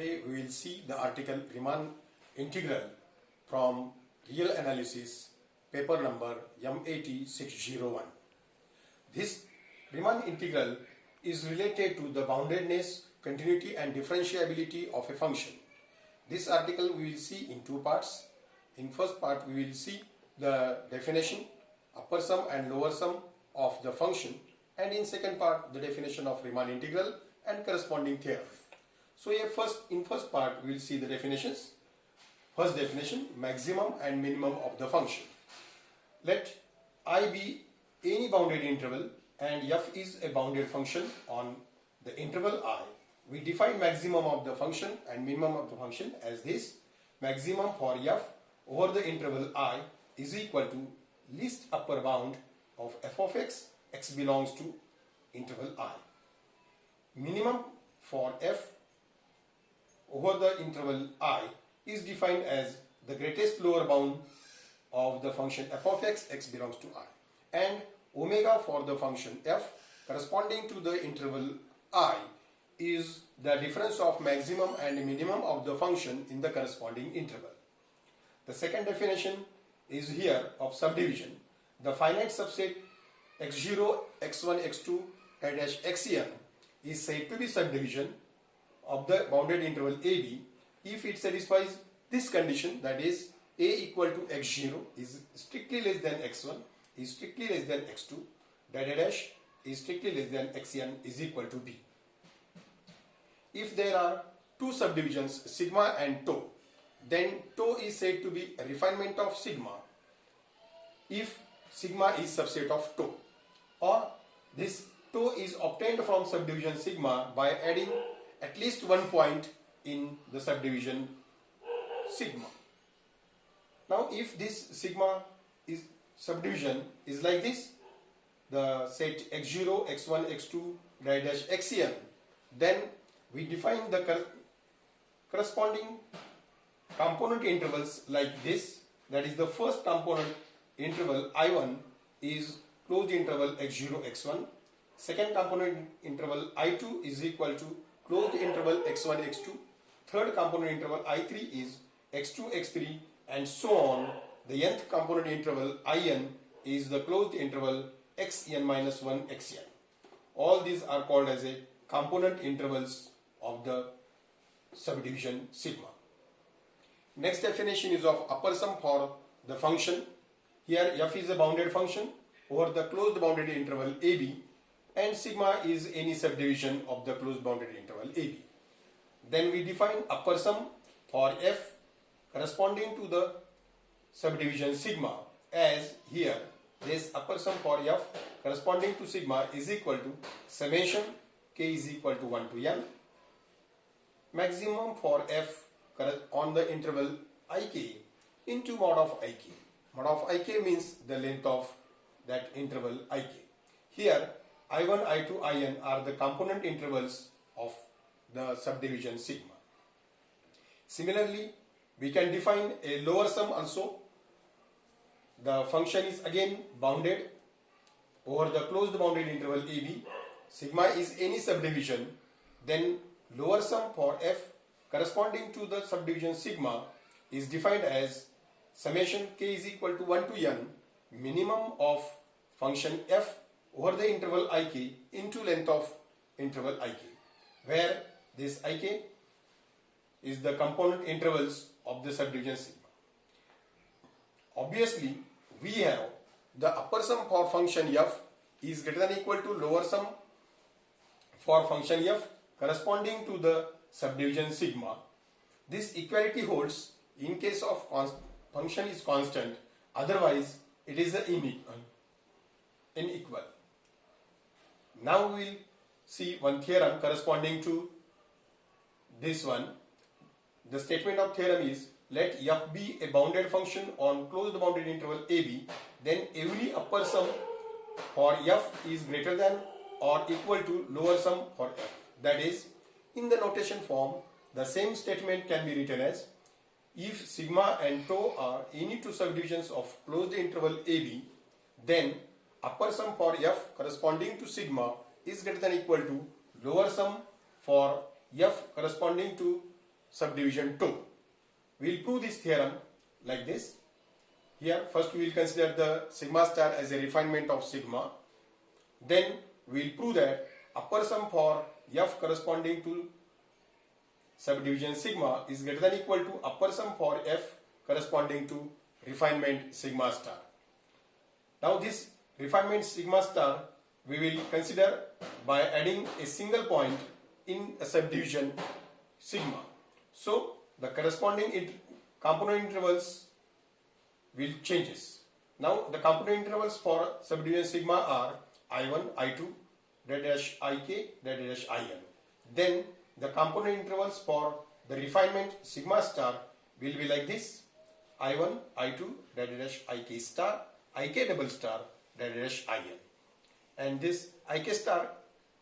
Today we will see the article Riemann integral from Real Analysis, paper number M80601. This Riemann integral is related to the boundedness, continuity and differentiability of a function. This article we will see in two parts. In first part we will see the definition, upper sum and lower sum of the function, and in second part the definition of Riemann integral and corresponding theorem. So in first part we will see the definitions. First definition, maximum and minimum of the function. Let I be any bounded interval and f is a bounded function on the interval I. We define maximum of the function and minimum of the function as this: maximum for f over the interval I is equal to least upper bound of f of x belongs to interval I. Minimum for f over the interval I is defined as the greatest lower bound of the function f of x belongs to I, and omega for the function f corresponding to the interval I is the difference of maximum and minimum of the function in the corresponding interval. The second definition is here of subdivision. The finite subset x0, x1, x2, xn is said to be subdivision of the bounded interval AB if it satisfies this condition, that is a equal to x0 is strictly less than x1 is strictly less than x2, dash is strictly less than xn is equal to b. If there are two subdivisions sigma and tau, then tau is said to be a refinement of sigma if sigma is subset of tau, or this tau is obtained from subdivision sigma by adding at least one point in the subdivision sigma. Now if this sigma is subdivision is like this, the set x0, x1, x2, dash xn, then we define the corresponding component intervals like this. That is, the first component interval I1 is closed interval x0, x1. Second component interval I2 is equal to closed interval x1, x2. Third component interval I3 is x2, x3, and so on. The nth component interval In is the closed interval xn minus 1 xn. All these are called as a component intervals of the subdivision sigma. Next definition is of upper sum for the function. Here f is a bounded function over the closed bounded interval AB, and sigma is any subdivision of the closed bounded interval AB. Then we define upper sum for f corresponding to the subdivision sigma as here this upper sum for f corresponding to sigma is equal to summation k is equal to 1 to n. Maximum for f on the interval ik into mod of ik. Mod of ik means the length of that interval ik. Here I1, I2, In are the component intervals of the subdivision sigma. Similarly, we can define a lower sum also. The function is again bounded over the closed bounded interval AB. Sigma is any subdivision. Then lower sum for f corresponding to the subdivision sigma is defined as summation k is equal to 1 to n minimum of function f over the interval ik into length of interval ik, where this ik is the component intervals of the subdivision sigma. Obviously, we have the upper sum for function f is greater than equal to lower sum for function f corresponding to the subdivision sigma. This equality holds in case of function is constant, otherwise it is unequal. Now we will see one theorem corresponding to this one. The statement of theorem is: let f be a bounded function on closed bounded interval AB, then every upper sum for f is greater than or equal to lower sum for f. That is, in the notation form, the same statement can be written as: if sigma and tau are any two subdivisions of closed interval AB, then upper sum for f corresponding to sigma is greater than equal to lower sum for f corresponding to subdivision 2. We will prove this theorem like this. Here first we will consider the sigma star as a refinement of sigma. Then we will prove that upper sum for f corresponding to subdivision sigma is greater than equal to upper sum for f corresponding to refinement sigma star. Now this refinement sigma star we will consider by adding a single point in a subdivision sigma. So the corresponding component intervals will changes. Now the component intervals for subdivision sigma are I1, I2, dash Ik, dash In. Then the component intervals for the refinement sigma star will be like this: I1, I2, dash Ik star, Ik double star, dash In. And this Ik star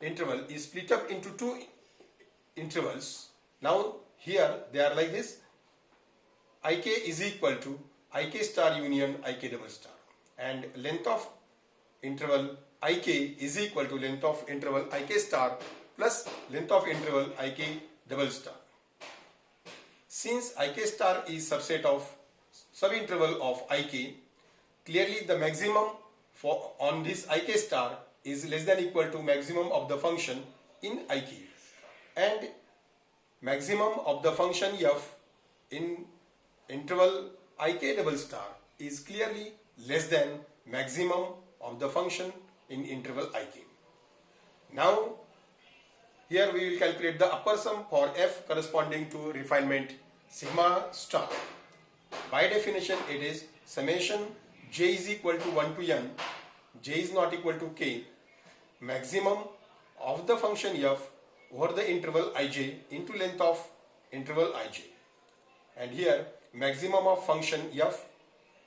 interval is split up into two intervals. Now here they are like this: Ik is equal to Ik star union Ik double star, and length of interval Ik is equal to length of interval Ik star plus length of interval Ik double star. Since Ik star is subset of subinterval of Ik, clearly the maximum for on this Ik star is less than equal to maximum of the function in Ik, and maximum of the function f in interval Ik double star is clearly less than maximum of the function in interval Ik. Now here we will calculate the upper sum for f corresponding to refinement sigma star. By definition it is summation j is equal to 1 to n, j is not equal to k, maximum of the function f over the interval ij into length of interval ij. And here maximum of function f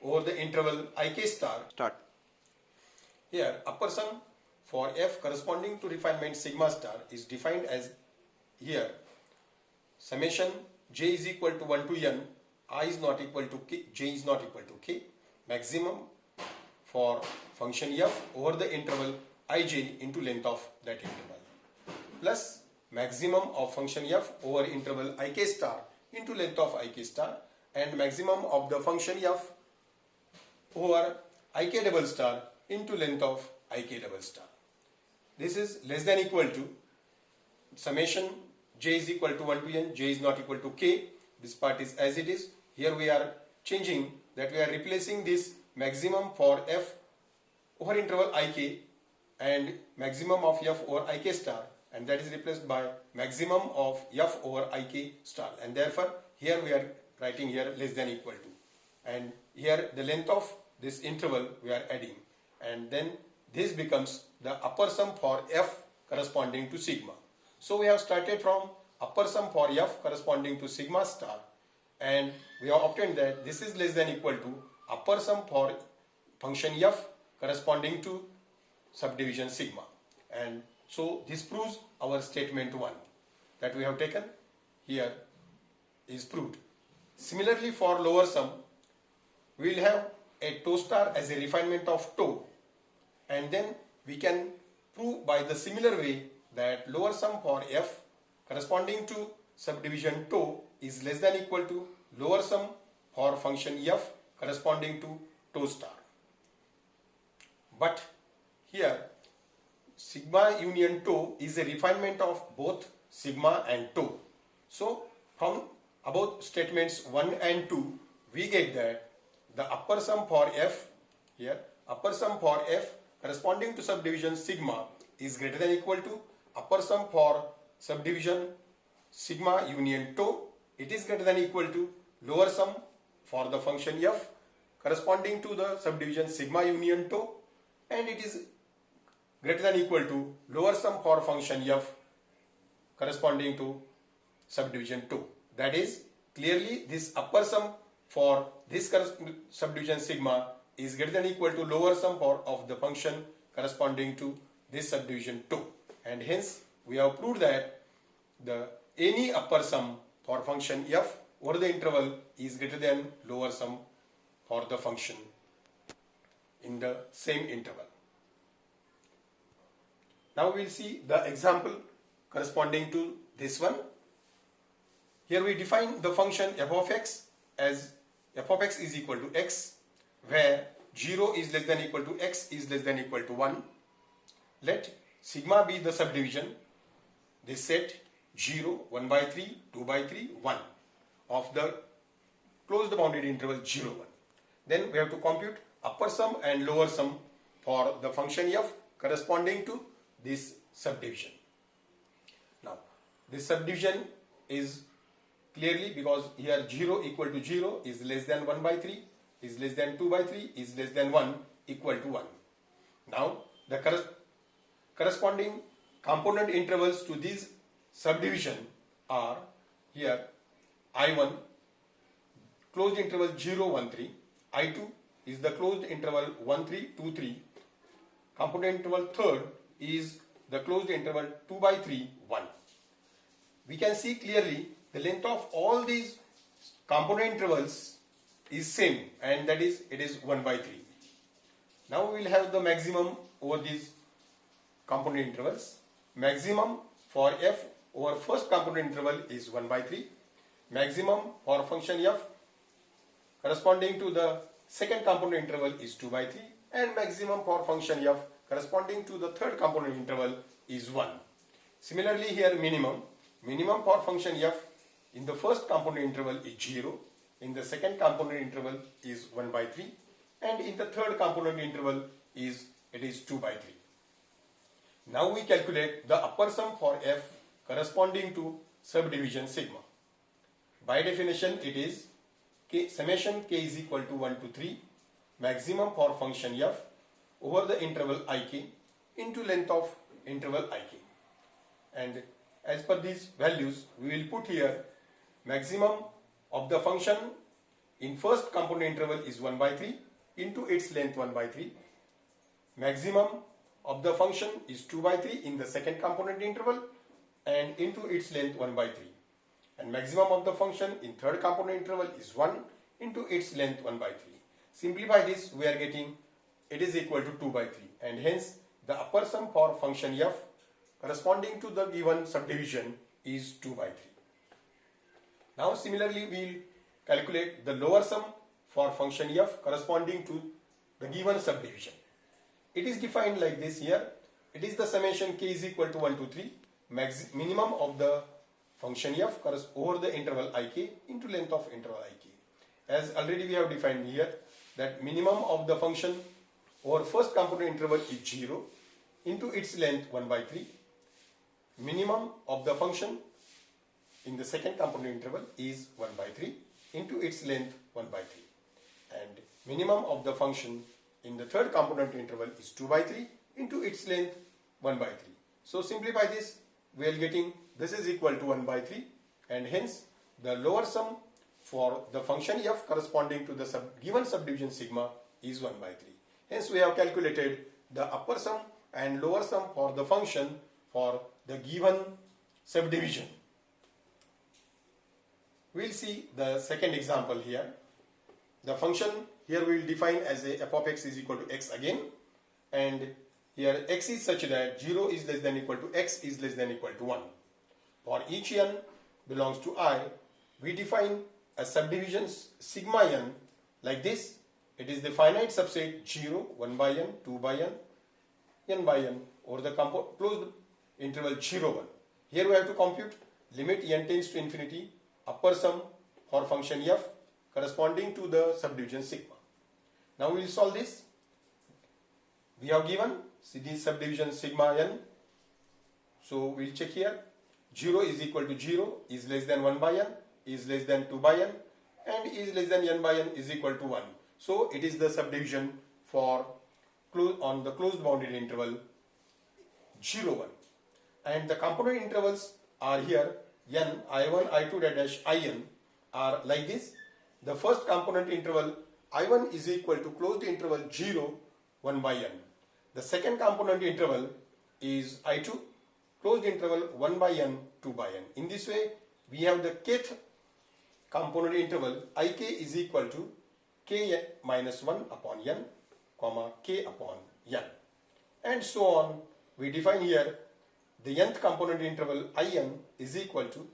over the interval Ik star. Start. Here upper sum for f corresponding to refinement sigma star is defined as here summation j is equal to 1 to n, I is not equal to k, j is not equal to k, maximum for function f over the interval ij into length of that interval, plus maximum of function f over interval Ik star into length of Ik star, and maximum of the function f over Ik double star into length of Ik double star. This is less than equal to summation j is equal to 1 to n, j is not equal to k. This part is as it is. Here we are changing that, we are replacing this maximum for f over interval Ik and maximum of f over Ik star, and that is replaced by maximum of f over Ik star, and therefore here we are writing here less than equal to, and here the length of this interval we are adding, and then this becomes the upper sum for f corresponding to sigma. So we have started from upper sum for f corresponding to sigma star, and we have obtained that this is less than equal to upper sum for function f corresponding to subdivision sigma. And so this proves our statement 1 that we have taken here is proved. Similarly, for lower sum we will have a tau star as a refinement of tau, and then we can prove by the similar way that lower sum for f corresponding to subdivision tau is less than equal to lower sum for function f corresponding to tau star. But here sigma union tau is a refinement of both sigma and tau. So from above statements 1 and 2 we get that the upper sum for f, here upper sum for f corresponding to subdivision sigma is greater than equal to upper sum for subdivision sigma union tau. It is greater than equal to lower sum for the function f corresponding to the subdivision sigma union tau, and it is greater than equal to lower sum for function f corresponding to subdivision tau. That is, clearly this upper sum for this subdivision sigma is greater than equal to lower sum for of the function corresponding to this subdivision tau, and hence we have proved that the any upper sum for function f over the interval is greater than lower sum for the function in the same interval. Now we will see the example corresponding to this one. Here we have taken a function f Here we define the function f of x as f of x is equal to x, where 0 is less than equal to x is less than equal to 1. Let sigma be the subdivision, this set 0, 1 by 3, 2 by 3, 1 of the closed bounded interval 0, 1. Then we have to compute upper sum and lower sum for the function f corresponding to this subdivision. Now, this subdivision is clearly, because here 0 equal to 0 is less than 1 by 3, is less than 2 by 3, is less than 1 equal to 1. Now, the corresponding component intervals to this subdivision are here I1 closed interval 0, 1, 3, I2 is the closed interval 1, 3, 2, 3, component interval third is the closed interval 2 by 3, 1. We can see clearly the length of all these component intervals is same, and that is, it is 1 by 3. Now we will have the maximum over these component intervals. Maximum for f over first component interval is 1 by 3. Maximum for function f corresponding to the second component interval is 2 by 3, and maximum for function f corresponding to the third component interval is 1. Similarly here minimum for function f in the first component interval is 0, in the second component interval is 1 by 3, and in the third component interval is 2 by 3. Now we calculate the upper sum for f corresponding to subdivision sigma. By definition it is summation k is equal to 1 to 3 maximum for function f over the interval ik into length of interval ik. And as per these values, we will put here maximum of the function in first component interval is 1 by 3 into its length 1 by 3. Maximum of the function is 2 by 3 in the second component interval and into its length 1 by 3. And maximum of the function in third component interval is 1 into its length 1 by 3. Simplify this, we are getting it is equal to 2 by 3, and hence the upper sum for function f corresponding to the given subdivision is 2 by 3. Now similarly we will calculate the lower sum for function f corresponding to the given subdivision. It is defined like this here. It is the summation k is equal to 1 to 3 minimum of the function f over the interval ik into length of interval ik. As already we have defined here that minimum of the function over first component interval is 0 into its length 1 by 3. Minimum of the function in the second component interval is 1 by 3 into its length 1 by 3. And minimum of the function in the third component interval is 2 by 3 into its length 1 by 3. So simplify this, we are getting this is equal to 1 by 3, and hence the lower sum for the function f corresponding to the given subdivision sigma is 1 by 3. Hence we have calculated the upper sum and lower sum for the function for the given subdivision. We will see the second example here. The function here we will define as a f of x is equal to x again, and here x is such that 0 is less than equal to x is less than equal to 1. For each n belongs to I, we define a subdivision sigma n like this. It is the finite subset 0, 1 by n, 2 by n by n over the closed interval 0, 1. Here we have to compute limit n tends to infinity upper sum for function f corresponding to the subdivision sigma. Now we will solve this. We have given this subdivision sigma n. So we will check here. 0 is equal to 0 is less than 1 by n is less than 2 by n and is less than n by n is equal to 1. So it is the subdivision for on the closed bounded interval 0, 1. And the component intervals are here n, I1, I2 dash in are like this. The first component interval I1 is equal to closed interval 0, 1 by n. The second component interval is I2, closed interval 1 by n, 2 by n. In this way, we have the kth component interval ik is equal to k minus 1 upon n, comma k upon n. And so on. We define here the nth component interval in is equal to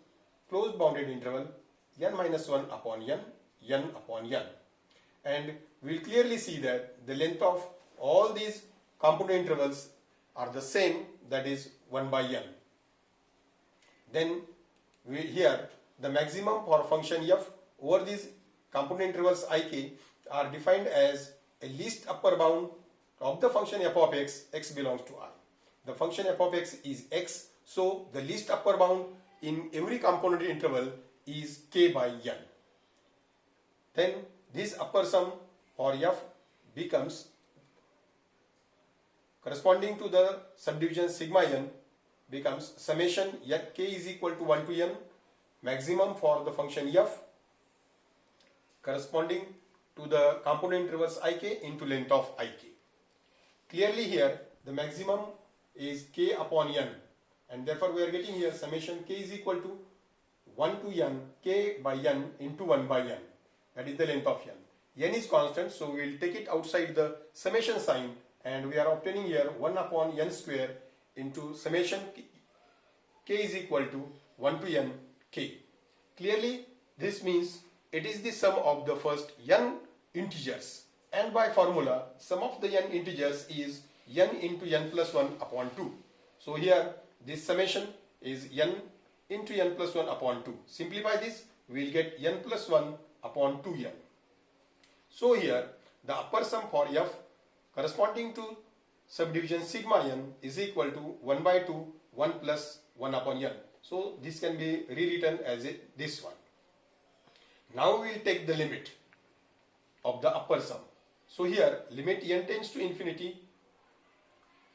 closed bounded interval n minus 1 upon n upon n. And we will clearly see that the length of all these component intervals are the same, that is 1 by n. Then here the maximum for function f over these component intervals ik are defined as a least upper bound of the function f of x belongs to I. The function f of x is x, so the least upper bound in every component interval is k by n. Then this upper sum for f becomes corresponding to the subdivision sigma n becomes summation k is equal to 1 to n maximum for the function f corresponding to the component intervals ik into length of ik. Clearly here the maximum is k upon n, and therefore we are getting here summation k is equal to 1 to n k by n into 1 by n, that is the length of n. N is constant, so we will take it outside the summation sign, and we are obtaining here 1 upon n square into summation k is equal to 1 to n k. Clearly this means it is the sum of the first n integers, and by formula sum of the n integers is n into n plus 1 upon 2. So here this summation is n into n plus 1 upon 2. Simplify this, we will get n plus 1 upon 2n. So here the upper sum for f corresponding to subdivision sigma n is equal to 1 by 2 1 plus 1 upon n. So this can be rewritten as this one. Now we will take the limit of the upper sum. So here limit n tends to infinity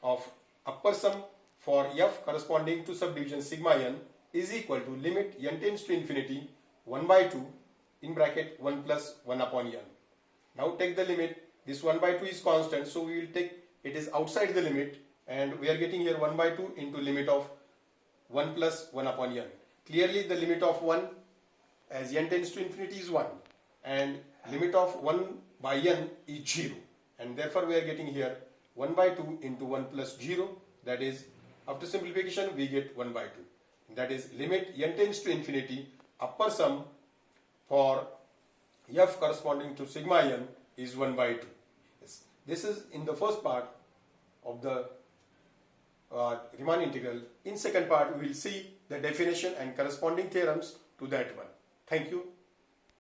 of upper sum for f corresponding to subdivision sigma n is equal to limit n tends to infinity 1 by 2 in bracket 1 plus 1 upon n. Now take the limit. This 1 by 2 is constant, so we will take it is outside the limit, and we are getting here 1 by 2 into limit of 1 plus 1 upon n. Clearly the limit of 1 as n tends to infinity is 1, and limit of 1 by n is 0, and therefore we are getting here 1 by 2 into 1 plus 0, that is after simplification we get 1 by 2. That is limit n tends to infinity upper sum for f corresponding to sigma n is 1 by 2. Yes. This is in the first part of the Riemann integral. In second part we will see the definition and corresponding theorems to that one. Thank you.